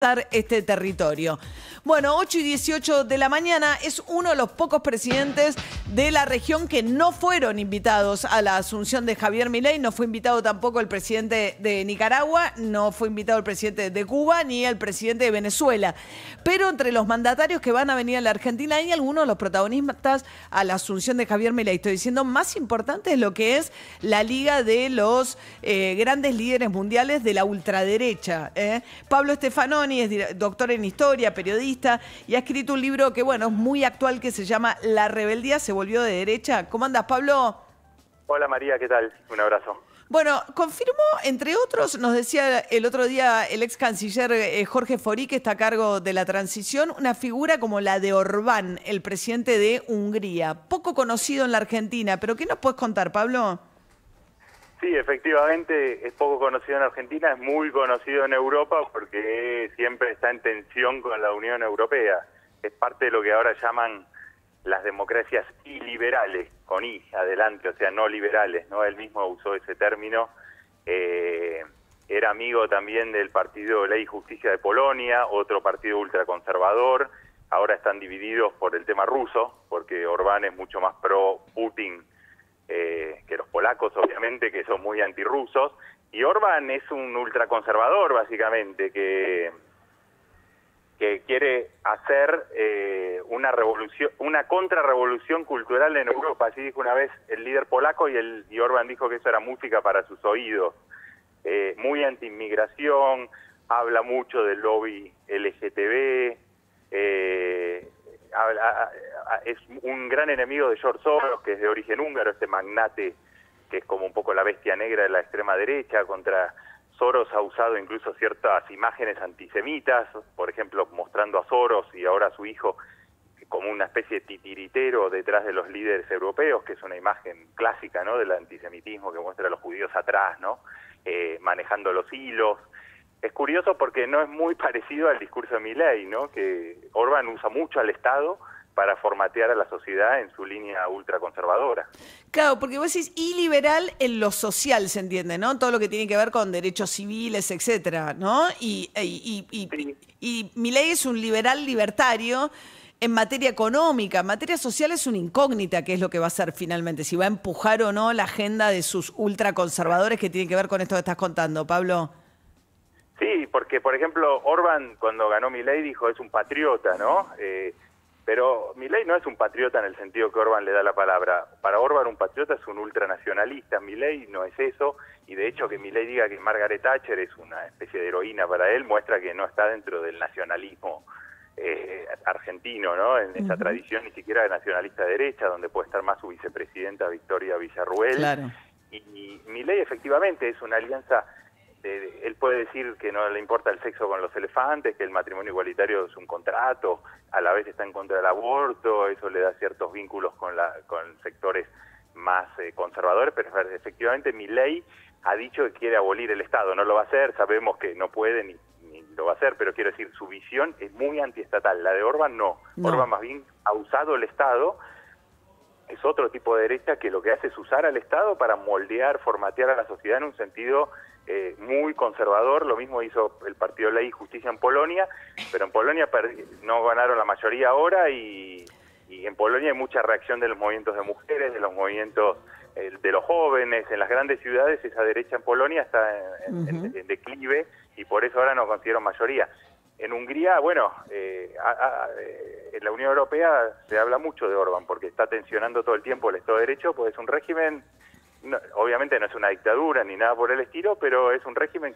este territorio. Bueno, 8:18 de la mañana, es uno de los pocos presidentes de la región que no fueron invitados a la asunción de Javier Milei. No fue invitado tampoco el presidente de Nicaragua, no fue invitado el presidente de Cuba ni el presidente de Venezuela. Pero entre los mandatarios que van a venir a la Argentina hay algunos de los protagonistas a la asunción de Javier Milei. Estoy diciendo, más importante es lo que es la liga de los grandes líderes mundiales de la ultraderecha. Pablo Stefanoni es doctor en historia, periodista, y ha escrito un libro que, bueno, es muy actual, que se llama La rebeldía se volvió de derecha. ¿Cómo andas, Pablo? Hola, María, ¿qué tal? Un abrazo. Bueno, confirmó, entre otros, nos decía el otro día el ex canciller Jorge Fori, que está a cargo de la transición, una figura como la de Orbán, el presidente de Hungría, poco conocido en la Argentina. ¿Pero qué nos puedes contar, Pablo? Sí, efectivamente es poco conocido en Argentina, es muy conocido en Europa porque siempre está en tensión con la Unión Europea. Es parte de lo que ahora llaman las democracias iliberales, con I adelante, o sea, no liberales, ¿no? Él mismo usó ese término. Era amigo también del Partido Ley y Justicia de Polonia, otro partido ultraconservador. Ahora están divididos por el tema ruso, porque Orbán es mucho más pro Putin que los polacos, obviamente, que son muy antirrusos, y Orbán es un ultraconservador, básicamente, que quiere hacer una revolución, una contrarrevolución cultural en Europa. Así dijo una vez el líder polaco, y Orbán dijo que eso era música para sus oídos. Muy anti-inmigración, habla mucho del lobby LGTB, es un gran enemigo de George Soros, que es de origen húngaro, este magnate que es como un poco la bestia negra de la extrema derecha. Contra Soros ha usado incluso ciertas imágenes antisemitas, por ejemplo, mostrando a Soros y ahora a su hijo como una especie de titiritero detrás de los líderes europeos, que es una imagen clásica, ¿no?, del antisemitismo, que muestra a los judíos atrás, ¿no?, manejando los hilos. Es curioso porque no es muy parecido al discurso de Milei, ¿no?, que Orbán usa mucho al Estado para formatear a la sociedad en su línea ultraconservadora. Claro, porque vos decís iliberal en lo social, se entiende, ¿no? Todo lo que tiene que ver con derechos civiles, etcétera, ¿no? Y Milei es un liberal libertario en materia económica. En materia social es una incógnita qué es lo que va a hacer finalmente, si va a empujar o no la agenda de sus ultraconservadores que tienen que ver con esto que estás contando, Pablo. Sí, porque, por ejemplo, Orbán, cuando ganó Milei, dijo es un patriota, ¿no? Pero Milei no es un patriota en el sentido que Orbán le da la palabra. Para Orbán un patriota es un ultranacionalista. Milei no es eso, y de hecho que Milei diga que Margaret Thatcher es una especie de heroína para él, muestra que no está dentro del nacionalismo argentino, ¿no? En esa tradición ni siquiera de nacionalista de derecha, donde puede estar más su vicepresidenta Victoria Villarruel. Claro. Y Milei efectivamente es una alianza. Él puede decir que no le importa el sexo con los elefantes, que el matrimonio igualitario es un contrato, a la vez está en contra del aborto, eso le da ciertos vínculos con sectores más conservadores, pero efectivamente Milei ha dicho que quiere abolir el Estado. No lo va a hacer, sabemos que no puede ni lo va a hacer, pero quiero decir, su visión es muy antiestatal. La de Orbán no. Orbán más bien ha usado el Estado. Es otro tipo de derecha que lo que hace es usar al Estado para moldear, formatear a la sociedad en un sentido muy conservador. Lo mismo hizo el Partido Ley y Justicia en Polonia, pero en Polonia no ganaron la mayoría ahora, y en Polonia hay mucha reacción de los movimientos de mujeres, de los movimientos de los jóvenes. En las grandes ciudades esa derecha en Polonia está en declive, y por eso ahora no consiguieron mayoría. En Hungría, bueno, en la Unión Europea se habla mucho de Orbán porque está tensionando todo el tiempo el Estado de Derecho, pues es un régimen, obviamente no es una dictadura ni nada por el estilo, pero es un régimen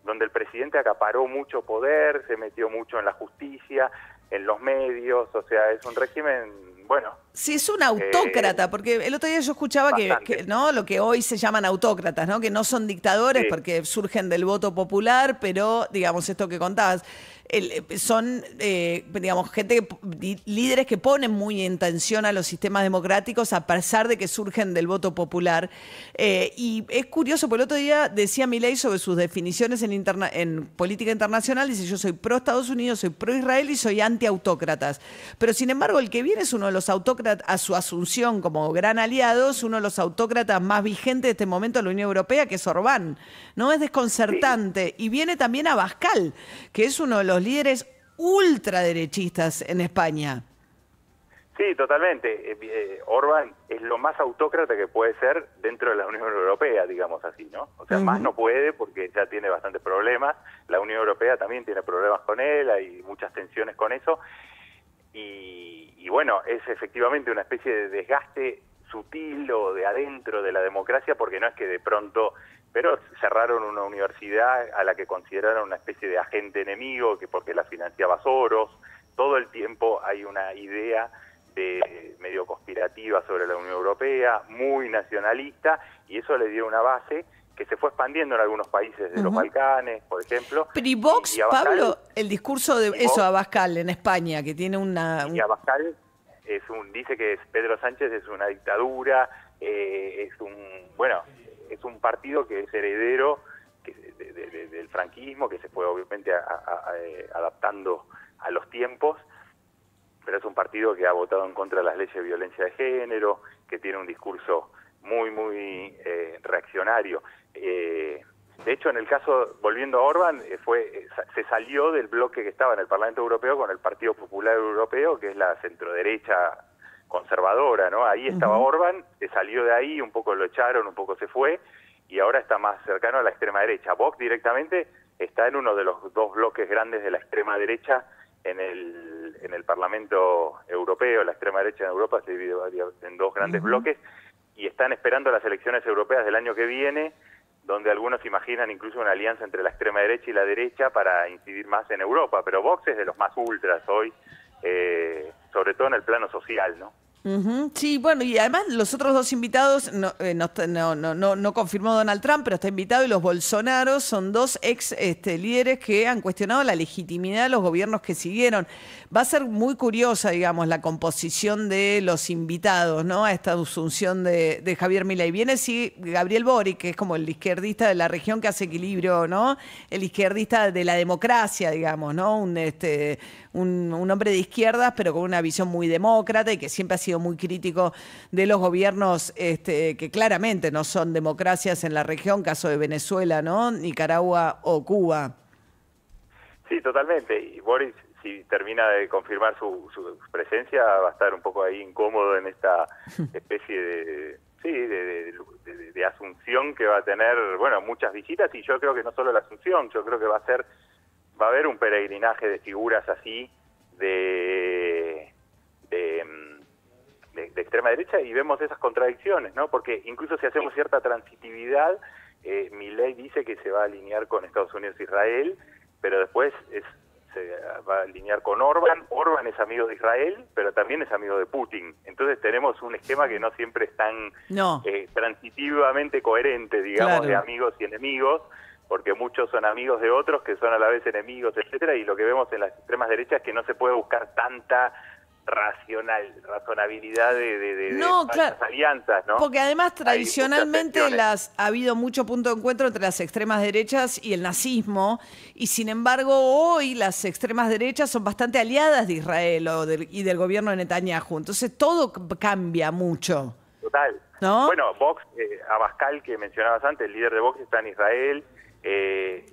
donde el presidente acaparó mucho poder, se metió mucho en la justicia, en los medios, o sea, es un régimen, bueno. Sí, es un autócrata, porque el otro día yo escuchaba que ¿no?, lo que hoy se llaman autócratas, ¿no?, que no son dictadores porque surgen del voto popular, pero, digamos, esto que contabas, son, digamos, líderes que ponen muy en tensión a los sistemas democráticos a pesar de que surgen del voto popular. Y es curioso, porque el otro día decía Milei sobre sus definiciones en política internacional, dice: yo soy pro Estados Unidos, soy pro Israel y soy anti-autócratas. Pero sin embargo, el que viene es uno de los autócratas autócratas, a su asunción como gran aliado, es uno de los autócratas más vigentes de este momento de la Unión Europea, que es Orbán. ¿No? Es desconcertante. Y viene también Abascal, que es uno de los líderes ultraderechistas en España. Sí, totalmente. Orbán es lo más autócrata que puede ser dentro de la Unión Europea, digamos así, ¿no? O sea, más no puede porque ya tiene bastantes problemas. La Unión Europea también tiene problemas con él, hay muchas tensiones con eso. Y bueno, es efectivamente una especie de desgaste sutil o de adentro de la democracia, porque no es que de pronto... Pero cerraron una universidad a la que consideraron una especie de agente enemigo, que porque la financiaba Soros. Todo el tiempo hay una idea medio conspirativa sobre la Unión Europea, muy nacionalista, y eso le dio una base que se fue expandiendo en algunos países de los Balcanes, por ejemplo. Pero y Vox, y Abascal, Pablo, el discurso de eso, Abascal en España, que tiene una... Y Abascal dice que Pedro Sánchez es una dictadura, es un partido que es heredero del franquismo, que se fue obviamente adaptando a los tiempos, pero es un partido que ha votado en contra de las leyes de violencia de género, que tiene un discurso muy reaccionario. De hecho, en el caso, volviendo a Orbán, se salió del bloque que estaba en el Parlamento Europeo con el Partido Popular Europeo, que es la centroderecha conservadora, ¿no? Ahí estaba Orbán, se salió de ahí, un poco lo echaron, un poco se fue, y ahora está más cercano a la extrema derecha. Vox directamente está en uno de los dos bloques grandes de la extrema derecha en el Parlamento Europeo. La extrema derecha en Europa se divide en dos grandes bloques, y están esperando las elecciones europeas del año que viene, donde algunos imaginan incluso una alianza entre la extrema derecha y la derecha para incidir más en Europa, pero Vox es de los más ultras hoy, sobre todo en el plano social, ¿no? Sí, bueno, y además los otros dos invitados, no confirmó Donald Trump, pero está invitado, y los Bolsonaros son dos ex líderes que han cuestionado la legitimidad de los gobiernos que siguieron. Va a ser muy curiosa, digamos, la composición de los invitados, ¿no? A esta asunción de Javier Milei. Viene sí Gabriel Boric, que es como el izquierdista de la región que hace equilibrio, ¿no? El izquierdista de la democracia, digamos, ¿no? Un hombre de izquierdas, pero con una visión muy demócrata, y que siempre ha sido muy crítico de los gobiernos que claramente no son democracias en la región, caso de Venezuela, ¿no? Nicaragua o Cuba. Sí, totalmente. Y Boris, si termina de confirmar su presencia, va a estar un poco ahí incómodo en esta especie de asunción que va a tener, bueno, muchas visitas, y yo creo que no solo la asunción, yo creo que va a haber un peregrinaje de figuras así de extrema derecha, y vemos esas contradicciones, ¿no? Porque incluso si hacemos cierta transitividad, Milei dice que se va a alinear con Estados Unidos e Israel, pero después se va a alinear con Orbán. Orbán es amigo de Israel, pero también es amigo de Putin. Entonces tenemos un esquema que no siempre es tan transitivamente coherente, digamos, de amigos y enemigos, porque muchos son amigos de otros que son a la vez enemigos, etcétera, y lo que vemos en las extremas derechas es que no se puede buscar tanta razonabilidad de claro, alianzas, ¿no? Porque además tradicionalmente ha habido mucho punto de encuentro entre las extremas derechas y el nazismo, y sin embargo hoy las extremas derechas son bastante aliadas de Israel y del gobierno de Netanyahu, entonces todo cambia mucho. Total. ¿No? Bueno, Vox, Abascal, que mencionabas antes, el líder de Vox, está en Israel.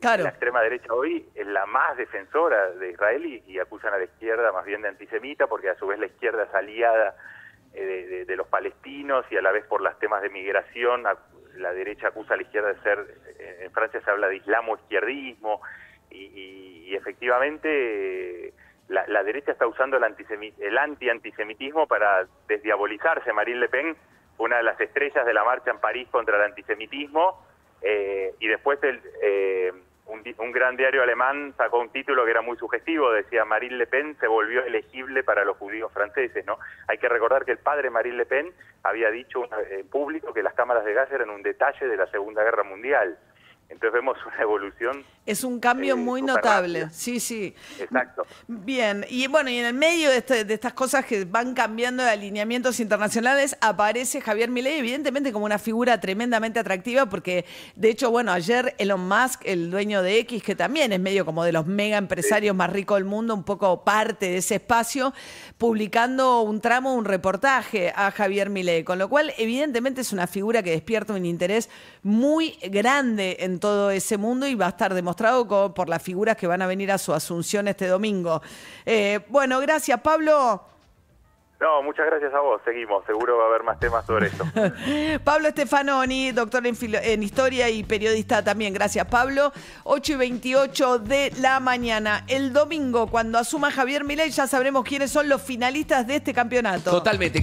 Claro. La extrema derecha hoy es la más defensora de Israel, y acusan a la izquierda más bien de antisemita, porque a su vez la izquierda es aliada de los palestinos, y a la vez por los temas de migración la derecha acusa a la izquierda de ser, en Francia se habla de islamo-izquierdismo, y efectivamente la derecha está usando el anti-antisemitismo para desdiabolizarse. Marine Le Pen, una de las estrellas de la marcha en París contra el antisemitismo, y después un gran diario alemán sacó un título que era muy sugestivo, decía: Marine Le Pen se volvió elegible para los judíos franceses, ¿no? Hay que recordar que el padre Marine Le Pen había dicho en público que las cámaras de gas eran un detalle de la Segunda Guerra Mundial. Entonces vemos una evolución Es un cambio muy notable, rápido. sí, sí. Exacto. Bien, y bueno, y en el medio de estas cosas que van cambiando de alineamientos internacionales, aparece Javier Milei, evidentemente como una figura tremendamente atractiva, porque de hecho, bueno, ayer Elon Musk, el dueño de X, que también es medio como de los mega empresarios más ricos del mundo, un poco parte de ese espacio, publicando un reportaje a Javier Milei, con lo cual evidentemente es una figura que despierta un interés muy grande en todo ese mundo y va a estar demostrado por las figuras que van a venir a su asunción este domingo. Bueno, gracias, Pablo. No, muchas gracias a vos. Seguimos. Seguro va a haber más temas sobre esto. Pablo Stefanoni, doctor en Historia y periodista también. Gracias, Pablo. 8:28 de la mañana. El domingo, cuando asuma Javier Milei, ya sabremos quiénes son los finalistas de este campeonato. Totalmente.